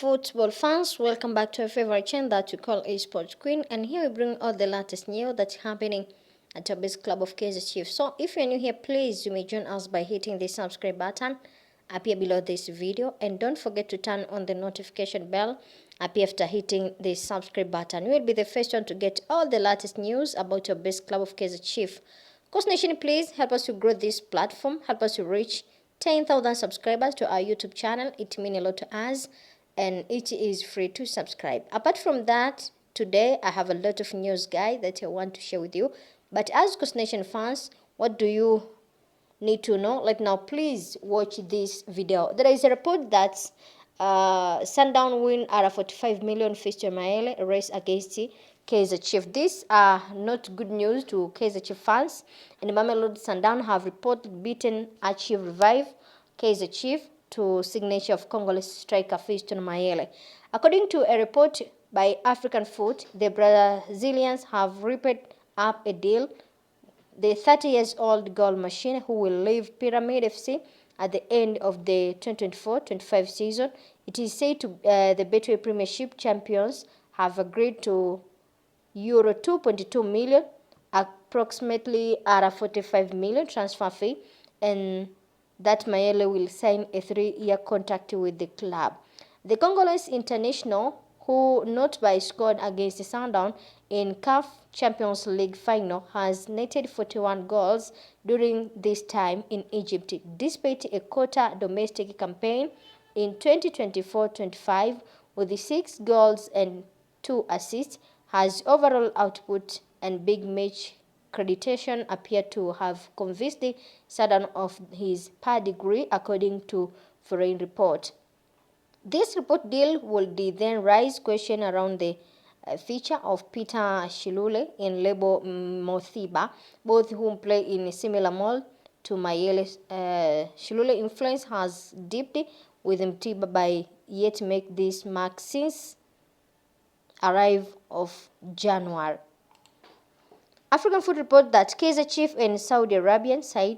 Football fans, welcome back to our favorite channel that we call Esports Queen, and here we bring all the latest news that's happening at our best club of Kaizer Chiefs. So if you're new here, please you may join us by hitting the subscribe button up here below this video, and don't forget to turn on the notification bell up here after hitting the subscribe button. You will be the first one to get all the latest news about your best club of Kaizer Chiefs. Coast Nation, please help us to grow this platform, help us to reach 10,000 subscribers to our YouTube channel. It means a lot to us, and it is free to subscribe. Apart from that, today I have a lot of news, guys, that I want to share with you. But as Coast Nation fans, what do you need to know? Like now, please watch this video. There is a report that Sundown win at a 45 million Fiston Mayele race against Kaizer Chiefs. These are not good news to Kaizer Chiefs fans, and Mamelodi Sundown have reported beaten Achieve Revive Kaizer Chiefs to signature of Congolese striker Fiston Mayele. According to a report by African Foot, the Brazilians have ripped up a deal the 30-year-old goal machine who will leave Pyramid FC at the end of the 2024-25 season. It is said to the Betway Premiership champions have agreed to Euro 2.2 million, approximately at a 45 million transfer fee, and that Mayele will sign a 3-year contract with the club. The Congolese international, who not by scored against the Sundown in CAF Champions League final, has netted 41 goals during this time in Egypt, despite a quarter domestic campaign in 2024-25 with 6 goals and 2 assists. Has overall output and big match accreditation appear to have convinced the Sundown of his pedigree, according to foreign report. This report deal will then raise question around the feature of Peter Shilule and Lebo Mothiba, both whom play in a similar mold to Mayele. Shilule influence has dipped with Mtiba by yet make this mark since arrival of January. African Foot report that Kaizer Chiefs and Saudi Arabian side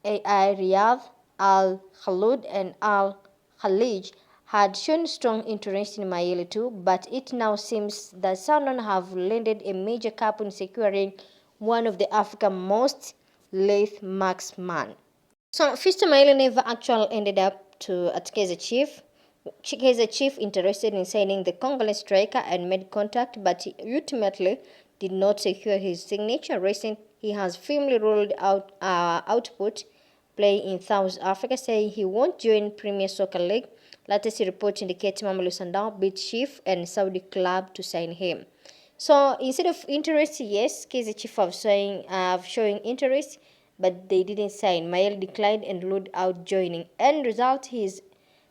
AI Riyadh, Al Khalud and Al Khalij had shown strong interest in Mayele too, but it now seems that Sundown have landed a major cap in securing one of the Africa's most lethal marksman. So Fiston Mayele never actually ended up at Kaizer Chiefs. Kaizer Chiefs interested in signing the Congolese striker and made contact, but he ultimately did not secure his signature. Recently, he has firmly ruled out output play in South Africa, saying he won't join Premier Soccer League. Latest report indicates Mamelodi Sundown beat Chiefs and Saudi club to sign him. So instead of interest, yes, Kaizer Chiefs have showing interest, but they didn't sign. Mayele declined and ruled out joining. End result, he's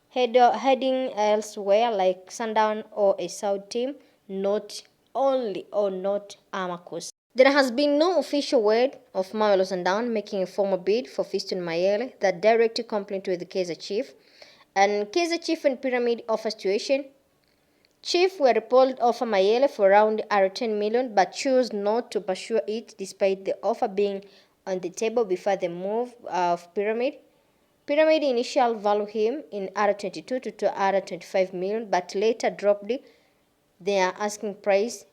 heading elsewhere like Sundown or a South team, not Amakos. There has been no official word of Mamelodi Sundown making a formal bid for Fiston Mayele that directly complimented with the Kaizer Chiefs. And Kaizer Chiefs and Pyramid offer situation. Chiefs were reported to offer Mayele for around 10 million, but chose not to pursue it despite the offer being on the table before the move of Pyramid. Pyramid initially valued him in R22 to R25 million, but later dropped their asking price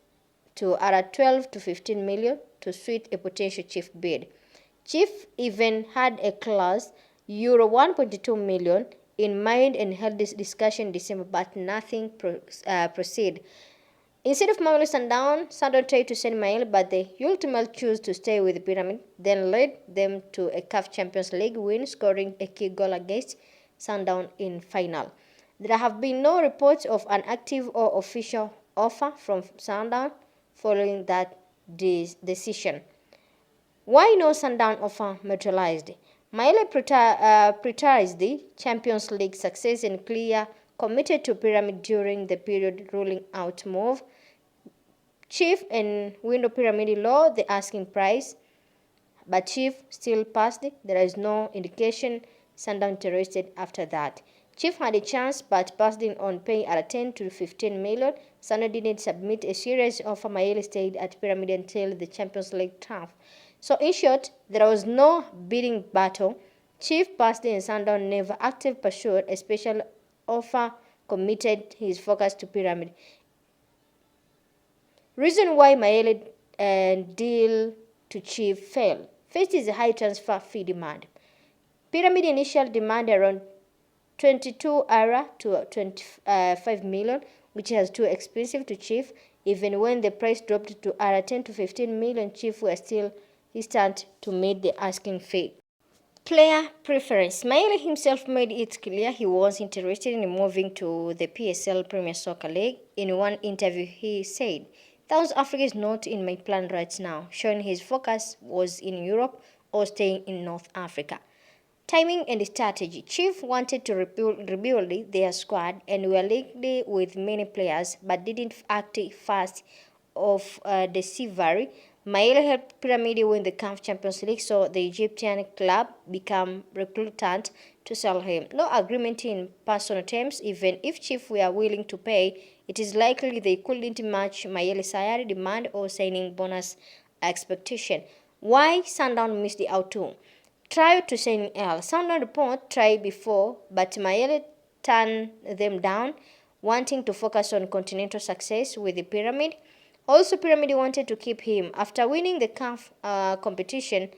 to R12 to 15 million to suit a potential Chief bid. Chief even had a clause Euro 1.2 million in mind and held this discussion in December, but nothing proceeded. Instead of Mamelodi Sundown tried to send Mayele, but they ultimately chose to stay with the Pyramid, then led them to a CAF Champions League win, scoring a key goal against Sundown in final. There have been no reports of an active or official offer from Sundown following that decision. Why no Sundown offer materialized? Mayele prioritized the Champions League success and clear committed to Pyramid during the period ruling out move. Chief and window Pyramid low the asking price, but Chief still passed it. There is no indication Sundown interested after that. Chief had a chance but passed in on paying at 10 to 15 million. Sundown didn't submit a serious offer. Mayele stayed at Pyramid until the Champions League turf. So in short, there was no bidding battle. Chief passed in and Sundown never actively pursued a special offer committed his focus to Pyramid. Reason why Mayele deal to Chief failed. First is the high transfer fee demand. Pyramid initial demand around 22 ARA to 25 million, which is too expensive to Chief. Even when the price dropped to ARA 10 to 15 million, Chief were still hesitant to meet the asking fee. Player preference. Mayele himself made it clear he was interested in moving to the PSL Premier Soccer League. In one interview, he said, South Africa is not in my plan right now, showing his focus was in Europe or staying in North Africa. Timing and strategy. Chief wanted to rebuild their squad and were linked with many players but didn't act fast of the Sivari. Mayele helped Pyramid win the CAF Champions League, so the Egyptian club became reluctant to sell him. No agreement in personal terms. Even if Chief were willing to pay, it is likely they couldn't match Mayele's salary demand or signing bonus expectation. Why Sundown missed the out too? Try to sign L. Sundown report tried before, but Mayele turned them down, wanting to focus on continental success with the Pyramid. Also, Pyramid wanted to keep him. After winning the CAF competition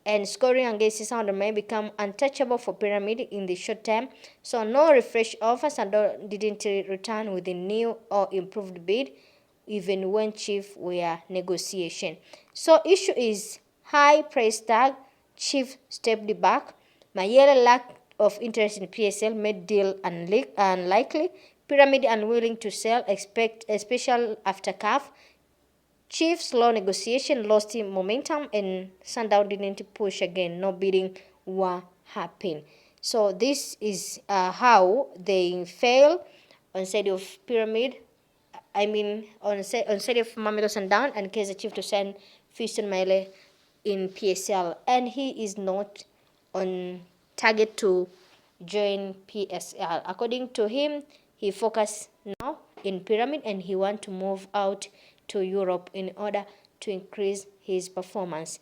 and scoring against Sundown may become untouchable for Pyramid in the short term, so no refresh offer. Sundown didn't return with a new or improved bid, even when Chief were negotiation. So issue is high price tag. Chief stepped back. Mayele lack of interest in PSL made deal unlikely. Pyramid unwilling to sell, especially after CAF. Chief's slow negotiation lost momentum and Sundown didn't push again. No bidding war happened. So this is how they fail on side of Pyramid. On side of Mamelodi Sundown and Kaizer Chief to send Fiston Mayele in PSL, and he is not on target to join PSL. According to him, he focused now in Pyramid and he want to move out to Europe in order to increase his performance.